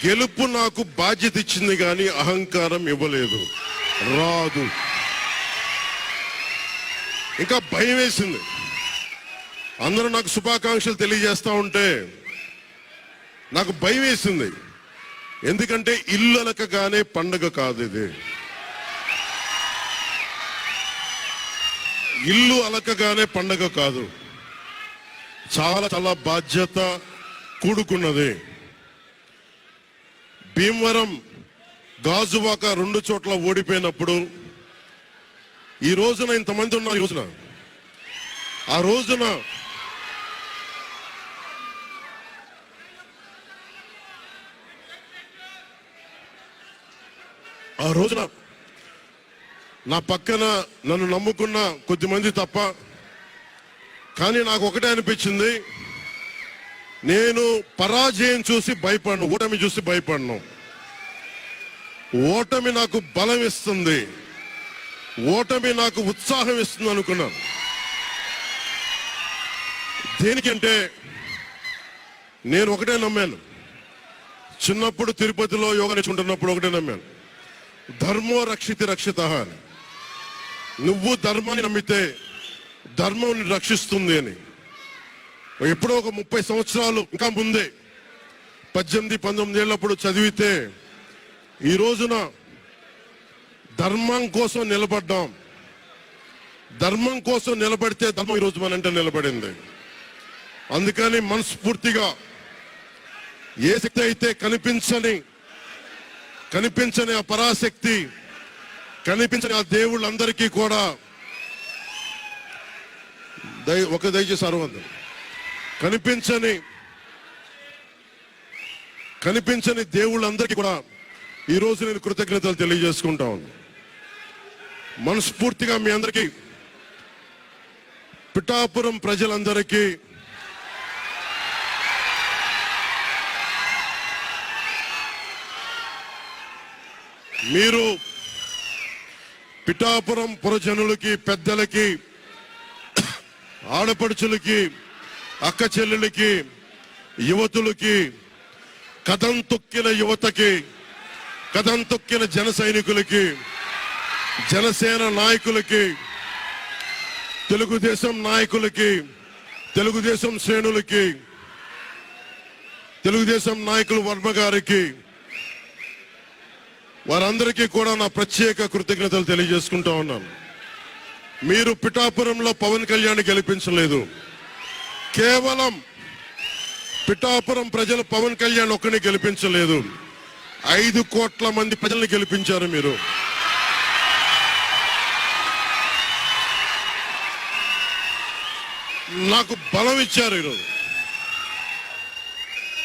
గెలుపు నాకు బాధ్యత ఇచ్చింది కానీ అహంకారం ఇవ్వలేదు. రాదు. ఇంకా భయం వేసింది. అందరూ నాకు శుభాకాంక్షలు తెలియజేస్తా ఉంటే నాకు భయం వేసింది. ఎందుకంటే ఇల్లు అలకగానే పండగ కాదు ఇది. ఇల్లు అలకగానే పండగ కాదు. చాలా చాలా బాధ్యత కూడుకున్నది. భీమవరం, గాజువాక 2 చోట్ల ఓడిపోయినప్పుడు ఈ రోజున ఇంతమంది ఉన్నారు. ఈ రోజున ఆ రోజున నా పక్కన నన్ను నమ్ముకున్న కొద్దిమంది తప్ప, కానీ నాకు ఒకటే అనిపించింది, నేను పరాజయం చూసి భయపడను, ఓటమి చూసి భయపడను. ఓటమి నాకు బలం ఇస్తుంది, ఓటమి నాకు ఉత్సాహం ఇస్తుంది అనుకున్నాను. దేనికంటే నేను ఒకటే నమ్మాను. చిన్నప్పుడు తిరుపతిలో యోగా నేర్చుకుంటున్నప్పుడు ఒకటే నమ్మాను, ధర్మో రక్షితి రక్షిత అని. నువ్వు ధర్మాన్ని నమ్మితే ధర్మం నిన్ను రక్షిస్తుంది అని. ఎప్పుడో ఒక 30 సంవత్సరాలు ఇంకా ముందే 18-19 ఏళ్ళప్పుడు చదివితే ఈ రోజున ధర్మం కోసం నిలబడ్డాం. ధర్మం కోసం నిలబడితే ధర్మం ఈరోజు మనంటే నిలబడింది. అందుకని మనస్ఫూర్తిగా ఏ శక్తి అయితే కనిపించని ఆ పరాశక్తి, కనిపించని ఆ దేవుళ్ళందరికీ కూడా దయచేసి అరవందం, కనిపించని దేవుళ్ళందరికీ కూడా ఈరోజు నేను కృతజ్ఞతలు తెలియజేసుకుంటా ఉన్నాను. మనస్ఫూర్తిగా మీ అందరికీ, పిఠాపురం ప్రజలందరికీ మీరు పిఠాపురం పురజనులకి, పెద్దలకి, ఆడపడుచులకి, అక్క చెల్లెలకి, యువతులకి, కథం తొక్కిన యువతకి, కథం తొక్కిన జన సైనికులకి, జనసేన నాయకులకి, తెలుగుదేశం నాయకులకి, తెలుగుదేశం శ్రేణులకి, తెలుగుదేశం నాయకులు వర్మ గారికి, వారందరికీ కూడా నా ప్రత్యేక కృతజ్ఞతలు తెలియజేసుకుంటా ఉన్నాను. మీరు పిఠాపురంలో పవన్ కళ్యాణ్ గెలిపించలేదు. కేవలం పిఠాపురం ప్రజలు పవన్ కళ్యాణ్ ఒక్కని గెలిపించలేదు, 5 కోట్ల మంది ప్రజల్ని గెలిపించారు. మీరు నాకు బలం ఇచ్చారు. ఈరోజు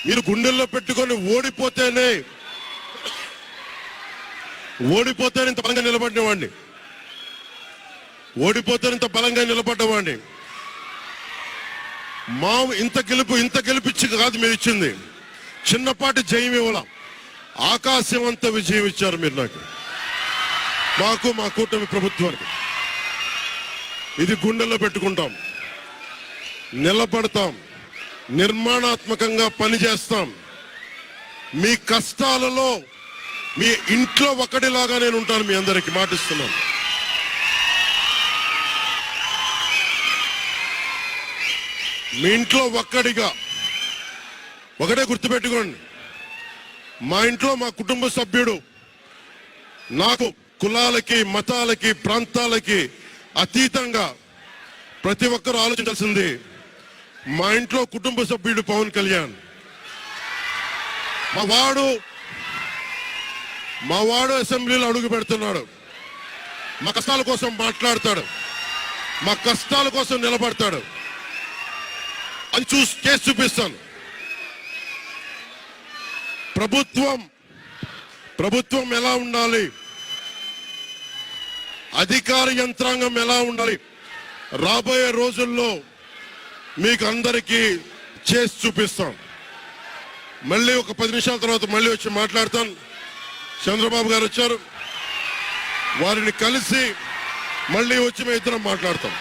మీరు గుండెల్లో పెట్టుకొని ఓడిపోతేనే ఇంత బలంగా నిలబడినవాడిని, ఇంత బలంగా నిలబడ్డవాడిని. ఇంత గెలిపించి కాదు మీరు ఇచ్చింది, చిన్నపాటి జయం ఇవ్వాల, ఆకాశం అంత విజయం ఇచ్చారు మీరు నాకు, మాకు, మా కూటమి ప్రభుత్వానికి. ఇది గుండెల్లో పెట్టుకుంటాం, నిలబడతాం, నిర్మాణాత్మకంగా పనిచేస్తాం. మీ కష్టాలలో మీ ఇంట్లో ఒకటిలాగా నేను ఉంటాను. మీ అందరికి మాటిస్తున్నాను. మీ ఇంట్లో ఒకటే గుర్తుపెట్టుకోండి, మా ఇంట్లో మా కుటుంబ సభ్యుడు నాకు కులాలకి, మతాలకి, ప్రాంతాలకి అతీతంగా ప్రతి ఒక్కరూ ఆలోచించాల్సింది, మా ఇంట్లో కుటుంబ సభ్యుడు పవన్ కళ్యాణ్. మా వాడు అసెంబ్లీలో అడుగు పెడుతున్నాడు, మా కష్టాల కోసం మాట్లాడతాడు, మా కష్టాల కోసం నిలబడతాడు. అది చేసి చూపిస్తాను. ప్రభుత్వం ఎలా ఉండాలి, అధికార యంత్రాంగం ఎలా ఉండాలి, రాబోయే రోజుల్లో మీకు అందరికీ చేసి చూపిస్తాం. మళ్ళీ ఒక 10 నిమిషాల తర్వాత మళ్ళీ వచ్చి మాట్లాడతాను. చంద్రబాబు గారు వచ్చారు, వారిని కలిసి మళ్ళీ వచ్చి మేము ఇద్దరం మాట్లాడతాం.